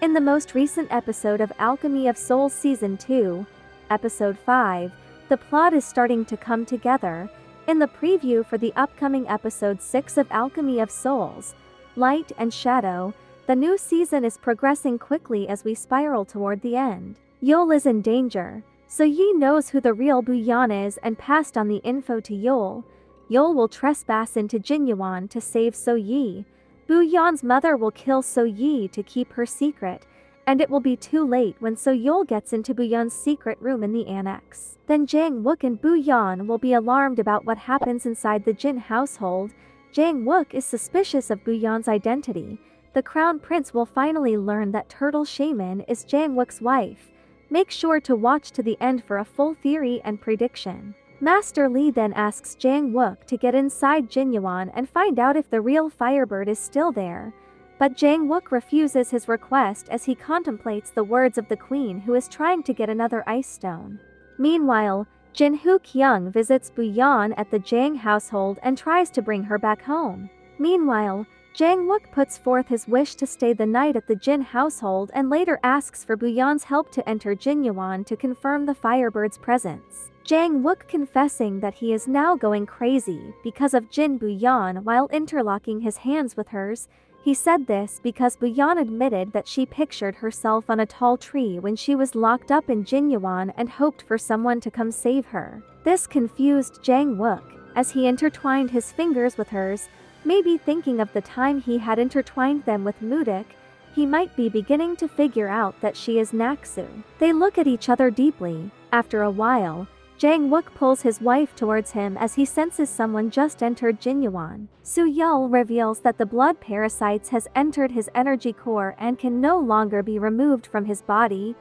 In the most recent episode of Alchemy of Souls Season 2, Episode 5, the plot is starting to come together. In the preview for the upcoming Episode 6 of Alchemy of Souls, Light and Shadow, the new season is progressing quickly as we spiral toward the end. Yeol is in danger. So-yi knows who the real Bu-yeon is and passed on the info to Yeol. Yeol will trespass into Jinyuan to save So-yi. Bu-yeon's mother will kill So-yi to keep her secret, and it will be too late when So-yeol gets into Bu-yeon's secret room in the annex. Then Jang-wook and Bu-yeon will be alarmed about what happens inside the Jin household. Jang-wook is suspicious of Bu-yeon's identity. The crown prince will finally learn that Turtle Shaman is Jang-wook's wife. Make sure to watch to the end for a full theory and prediction. Master Lee then asks Jang-wook to get inside Jinyuan and find out if the real Firebird is still there. But Jang-wook refuses his request as he contemplates the words of the queen who is trying to get another ice stone. Meanwhile, Jin-hoo Kyung visits Bu-yeon at the Jang household and tries to bring her back home. Meanwhile, Jang-wook puts forth his wish to stay the night at the Jin household and later asks for Bu-yeon's help to enter Jinyuan to confirm the Firebird's presence. Jang-wook confessing that he is now going crazy because of Jin Bu-yeon while interlocking his hands with hers. He said this because Bu-yeon admitted that she pictured herself on a tall tree when she was locked up in Jinyuan and hoped for someone to come save her. This confused Jang-wook as he intertwined his fingers with hers, maybe thinking of the time he had intertwined them with Mudok. He might be beginning to figure out that she is Naksu. They look at each other deeply. After a while, Jang-wook pulls his wife towards him as he senses someone just entered Jinyuan. Su-yeol reveals that the blood parasites has entered his energy core and can no longer be removed from his body.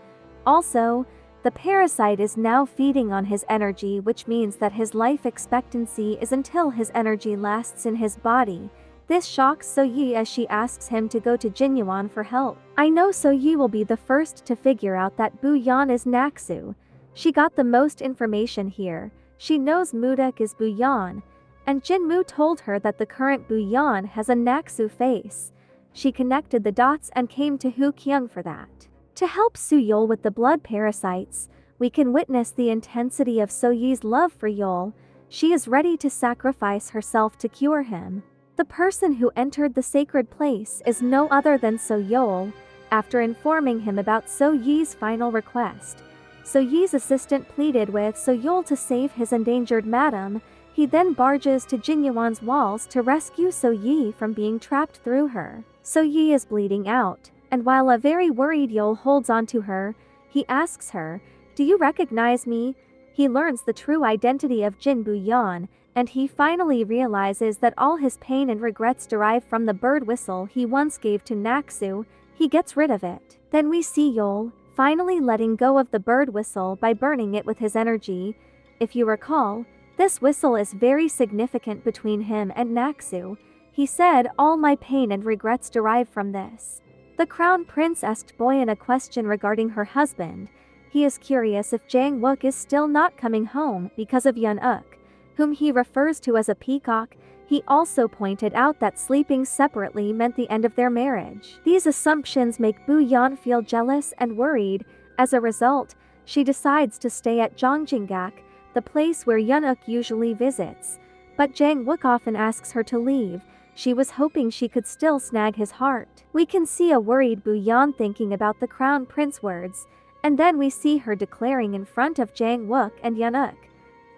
Also, the parasite is now feeding on his energy, which means that his life expectancy is until his energy lasts in his body. This shocks So-yi as she asks him to go to Jinyuan for help. I know So-yi will be the first to figure out that Bu-yeon is Naksu. She got the most information here. She knows Mudok is Bu-yeon, and Jinmu told her that the current Bu-yeon has a Naksu face. She connected the dots and came to Hoo Kyung for that. To help Su-yeol with the blood parasites, we can witness the intensity of So-yi's love for Yeol. She is ready to sacrifice herself to cure him. The person who entered the sacred place is no other than So-yeol. After informing him about So-yi's final request, So-yi's assistant pleaded with So-yeol to save his endangered madam. He then barges to Jinyuan's walls to rescue So-yi from being trapped through her. So-yi is bleeding out, and while a very worried Yeol holds onto her, he asks her, "Do you recognize me?" He learns the true identity of Jin Bu-yeon, and he finally realizes that all his pain and regrets derive from the bird whistle he once gave to Naksu. He gets rid of it. Then we see Yeol finally letting go of the bird whistle by burning it with his energy. If you recall, this whistle is very significant between him and Naksu. He said, "All my pain and regrets derive from this." The crown prince asked Bu-yeon a question regarding her husband. He is curious if Jang-wook is still not coming home because of Yeon-uk, whom he refers to as a peacock. He also pointed out that sleeping separately meant the end of their marriage. These assumptions make Bu-yeon feel jealous and worried. As a result, she decides to stay at Jongjinggak, the place where Yeon-uk usually visits. But Jang-wook often asks her to leave. She was hoping she could still snag his heart. We can see a worried Bu-yeon thinking about the crown prince words, and then we see her declaring in front of Jang-wook and Yeon-uk,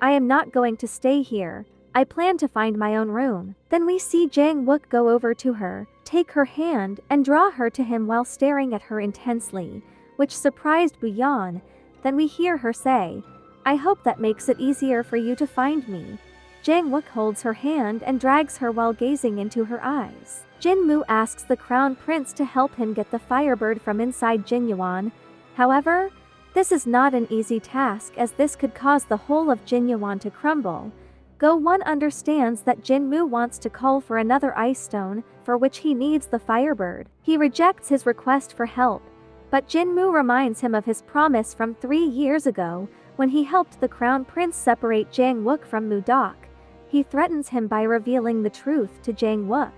"I am not going to stay here. I plan to find my own room." Then we see Jang-wook go over to her, take her hand, and draw her to him while staring at her intensely, which surprised Bu-yeon. Then we hear her say, "I hope that makes it easier for you to find me." Jang-wook holds her hand and drags her while gazing into her eyes. Jinmu asks the crown prince to help him get the Firebird from inside Jinyuan. However, this is not an easy task as this could cause the whole of Jinyuan to crumble. Go-won understands that Jinmu wants to call for another ice stone, for which he needs the Firebird. He rejects his request for help, but Jinmu reminds him of his promise from 3 years ago, when he helped the crown prince separate Jang-wook from Mudok. He threatens him by revealing the truth to Jang-wook,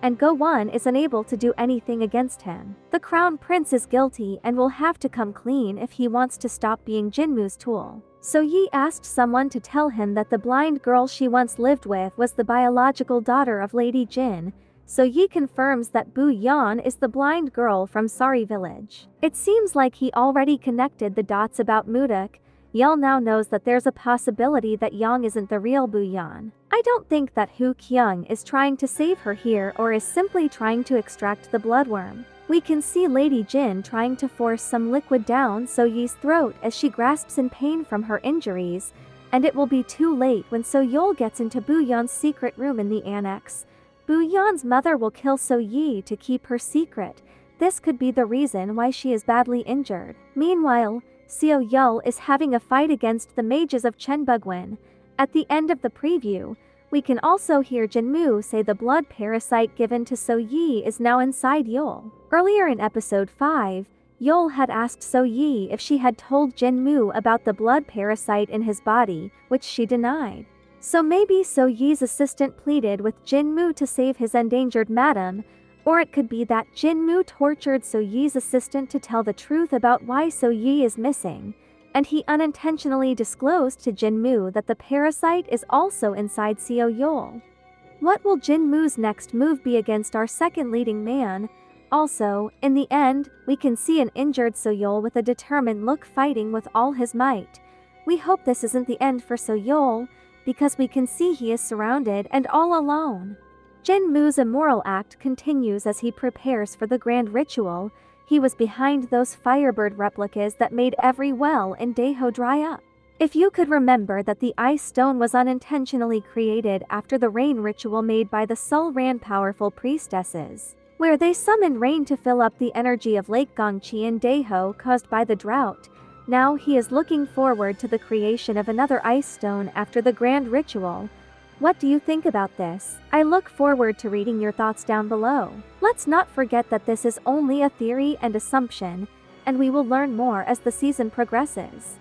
and Bu-yeon is unable to do anything against him. The crown prince is guilty and will have to come clean if he wants to stop being Jinmu's tool. So-yi asked someone to tell him that the blind girl she once lived with was the biological daughter of Lady Jin. So-yi confirms that Bu-yeon is the blind girl from Sari village. It seems like he already connected the dots about Mudok. Yeol now knows that there's a possibility that Young isn't the real Bu-yeon. I don't think that Hu Kyung is trying to save her here or is simply trying to extract the bloodworm. We can see Lady Jin trying to force some liquid down So-yi's throat as she grasps in pain from her injuries, and it will be too late when So-yeol gets into Bu-yeon's secret room in the annex. Bu-yeon's mother will kill So-yi to keep her secret. This could be the reason why she is badly injured. Meanwhile, So-yeol is having a fight against the mages of Cheonbugwon. At the end of the preview, we can also hear Jinmu say the blood parasite given to So-yi is now inside Yeol. Earlier in episode 5, Yeol had asked So-yi if she had told Jinmu about the blood parasite in his body, which she denied. So maybe So-yi's assistant pleaded with Jinmu to save his endangered madam, or it could be that Jinmu tortured So-yi's assistant to tell the truth about why So-yi is missing, and he unintentionally disclosed to Jinmu that the parasite is also inside So-yeol. What will Jinmu's next move be against our second leading man? Also, in the end, we can see an injured So-yeol with a determined look fighting with all his might. We hope this isn't the end for So-yeol, because we can see he is surrounded and all alone. Jinmu's immoral act continues as he prepares for the grand ritual. He was behind those Firebird replicas that made every well in Daeho dry up. If you could remember that the ice stone was unintentionally created after the rain ritual made by the Sul-Ran powerful priestesses, where they summoned rain to fill up the energy of Lake Gongchi in Daeho caused by the drought, now he is looking forward to the creation of another ice stone after the grand ritual. What do you think about this? I look forward to reading your thoughts down below. Let's not forget that this is only a theory and assumption, and we will learn more as the season progresses.